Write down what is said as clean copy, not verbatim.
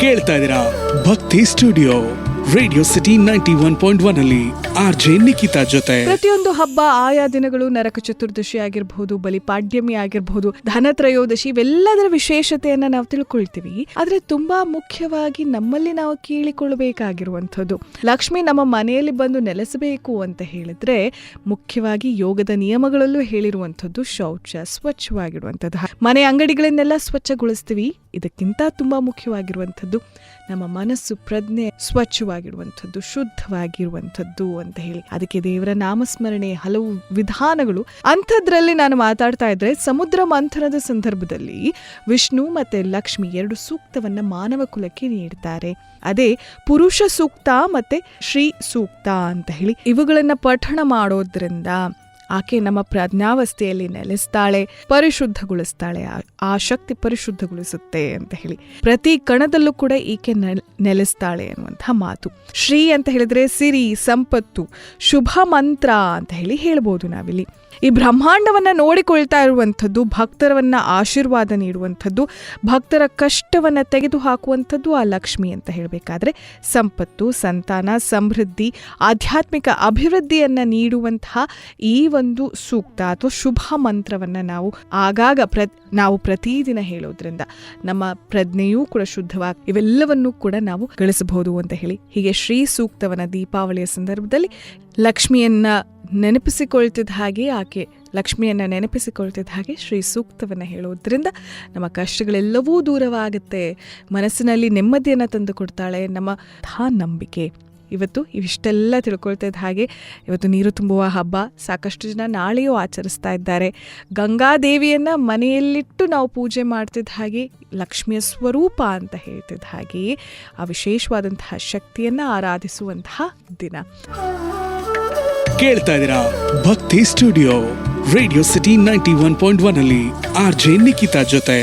ಕೇಳ್ತಾ ಇದ್ದೀರಾ ಭಕ್ತಿ ಸ್ಟುಡಿಯೋ ರೇಡಿಯೋ ಸಿಟಿ 91.1 ಅಲ್ಲಿ ಆರ್ಜೆ ನಿಖಿತಾ ಜೊತೆ. ಪ್ರತಿಯೊಂದು ಹಬ್ಬ ಆಯಾ ದಿನಗಳು ನರಕ ಚತುರ್ದಶಿ ಆಗಿರಬಹುದು, ಬಲಿಪಾಡ್ಯಮಿ ಆಗಿರಬಹುದು, ಧನತ್ರಯೋದಶಿ, ಇವೆಲ್ಲದರ ವಿಶೇಷತೆಯನ್ನ ನಾವು ತಿಳ್ಕೊಳ್ತೀವಿ. ಆದ್ರೆ ತುಂಬಾ ಮುಖ್ಯವಾಗಿ ನಮ್ಮಲ್ಲಿ ನಾವು ಕೇಳಿಕೊಳ್ಳಬೇಕಾಗಿರುವಂಥದ್ದು, ಲಕ್ಷ್ಮಿ ನಮ್ಮ ಮನೆಯಲ್ಲಿ ಬಂದು ನೆಲೆಸಬೇಕು ಅಂತ ಹೇಳಿದ್ರೆ ಮುಖ್ಯವಾಗಿ ಯೋಗದ ನಿಯಮಗಳಲ್ಲೂ ಹೇಳಿರುವಂಥದ್ದು ಶೌಚ, ಸ್ವಚ್ಛವಾಗಿರುವಂಥದ್ದು. ಮನೆ ಅಂಗಡಿಗಳನ್ನೆಲ್ಲ ಸ್ವಚ್ಛಗೊಳಿಸ್ತೀವಿ. ಇದಕ್ಕಿಂತ ತುಂಬಾ ಮುಖ್ಯವಾಗಿರುವಂಥದ್ದು ನಮ್ಮ ಮನಸ್ಸು, ಪ್ರಜ್ಞೆ ಸ್ವಚ್ಛವಾಗಿರುವಂಥದ್ದು, ಶುದ್ಧವಾಗಿರುವಂಥದ್ದು ಅಂತ ಹೇಳಿ. ಅದಕ್ಕೆ ದೇವರ ನಾಮಸ್ಮರಣೆ, ಹಲವು ವಿಧಾನಗಳು. ಅಂಥದ್ರಲ್ಲಿ ನಾನು ಮಾತಾಡ್ತಾ ಇದ್ರೆ ಸಮುದ್ರ ಮಂಥನದ ಸಂದರ್ಭದಲ್ಲಿ ವಿಷ್ಣು ಮತ್ತೆ ಲಕ್ಷ್ಮಿ 2 ಸೂಕ್ತವನ್ನ ಮಾನವ ಕುಲಕ್ಕೆ ನೀಡ್ತಾರೆ. ಅದೇ ಪುರುಷ ಸೂಕ್ತ ಮತ್ತೆ ಶ್ರೀ ಸೂಕ್ತ ಅಂತ ಹೇಳಿ. ಇವುಗಳನ್ನ ಪಠಣ ಮಾಡೋದ್ರಿಂದ ಆಕೆ ನಮ್ಮ ಪ್ರಜ್ಞಾವಸ್ಥೆಯಲ್ಲಿ ನೆಲೆಸ್ತಾಳೆ, ಪರಿಶುದ್ಧಗೊಳಿಸ್ತಾಳೆ. ಆ ಶಕ್ತಿ ಪರಿಶುದ್ಧಗೊಳಿಸುತ್ತೆ ಅಂತ ಹೇಳಿ. ಪ್ರತಿ ಕಣದಲ್ಲೂ ಕೂಡ ಈಕೆ ನೆಲೆಸ್ತಾಳೆ ಅನ್ನುವಂಥ ಮಾತು. ಶ್ರೀ ಅಂತ ಹೇಳಿದ್ರೆ ಸಿರಿ, ಸಂಪತ್ತು, ಶುಭ ಮಂತ್ರ ಅಂತ ಹೇಳಿ ಹೇಳ್ಬೋದು ನಾವಿಲ್ಲಿ. ಈ ಬ್ರಹ್ಮಾಂಡವನ್ನ ನೋಡಿಕೊಳ್ತಾ ಇರುವಂಥದ್ದು, ಭಕ್ತರವನ್ನ ಆಶೀರ್ವಾದ ನೀಡುವಂಥದ್ದು, ಭಕ್ತರ ಕಷ್ಟವನ್ನ ತೆಗೆದು ಹಾಕುವಂಥದ್ದು ಆ ಲಕ್ಷ್ಮಿ ಅಂತ ಹೇಳಬೇಕಾದ್ರೆ ಸಂಪತ್ತು, ಸಂತಾನ, ಸಮೃದ್ಧಿ, ಆಧ್ಯಾತ್ಮಿಕ ಅಭಿವೃದ್ಧಿಯನ್ನ ನೀಡುವಂತಹ ಈ ಒಂದು ಸೂಕ್ತ ಅಥವಾ ಶುಭ ಮಂತ್ರವನ್ನ ನಾವು ಆಗಾಗ ನಾವು ಪ್ರತಿದಿನ ಹೇಳೋದ್ರಿಂದ ನಮ್ಮ ಪ್ರಜ್ಞೆಯೂ ಕೂಡ ಶುದ್ಧವಾಗಿ ಇವೆಲ್ಲವನ್ನೂ ಕೂಡ ನಾವು ಗಳಿಸಬಹುದು ಅಂತ ಹೇಳಿ. ಹೀಗೆ ಶ್ರೀ ಸೂಕ್ತವನ್ನ ದೀಪಾವಳಿಯ ಸಂದರ್ಭದಲ್ಲಿ ಲಕ್ಷ್ಮಿಯನ್ನ ನೆನಪಿಸಿಕೊಳ್ತಿದ್ದ ಹಾಗೆ, ಆಕೆ ಲಕ್ಷ್ಮಿಯನ್ನ ನೆನಪಿಸಿಕೊಳ್ತಿದ್ದ ಹಾಗೆ ಶ್ರೀ ಸೂಕ್ತವನ್ನ ಹೇಳೋದ್ರಿಂದ ನಮ್ಮ ಕಷ್ಟಗಳೆಲ್ಲವೂ ದೂರವಾಗುತ್ತೆ, ಮನಸ್ಸಿನಲ್ಲಿ ನೆಮ್ಮದಿಯನ್ನು ತಂದು ಕೊಡ್ತಾಳೆ. ನಮ್ಮ ನಂಬಿಕೆ ಇವತ್ತು ಇವಿಷ್ಟೆಲ್ಲ ತಿಳ್ಕೊಳ್ತಾ ಇದ್ದ ಹಾಗೆ ಇವತ್ತು ನೀರು ತುಂಬುವ ಹಬ್ಬ. ಸಾಕಷ್ಟು ಜನ ನಾಳೆಯೂ ಆಚರಿಸ್ತಾ ಇದ್ದಾರೆ. ಗಂಗಾದೇವಿಯನ್ನ ಮನೆಯಲ್ಲಿಟ್ಟು ನಾವು ಪೂಜೆ ಮಾಡ್ತಿದ್ದ ಹಾಗೆ, ಲಕ್ಷ್ಮಿಯ ಸ್ವರೂಪ ಅಂತ ಹೇಳ್ತಿದ್ದ ಹಾಗೆಯೇ ಆ ವಿಶೇಷವಾದಂತಹ ಶಕ್ತಿಯನ್ನ ಆರಾಧಿಸುವಂತಹ ದಿನ. ಕೇಳ್ತಾ ಇದ್ದೀರಾ ಭಕ್ತಿ ಸ್ಟುಡಿಯೋ ರೇಡಿಯೋ ಸಿಟಿ 91.1 ಅಲ್ಲಿ ಆರ್ಜೆ ನಿಖಿತಾ ಜೊತೆ.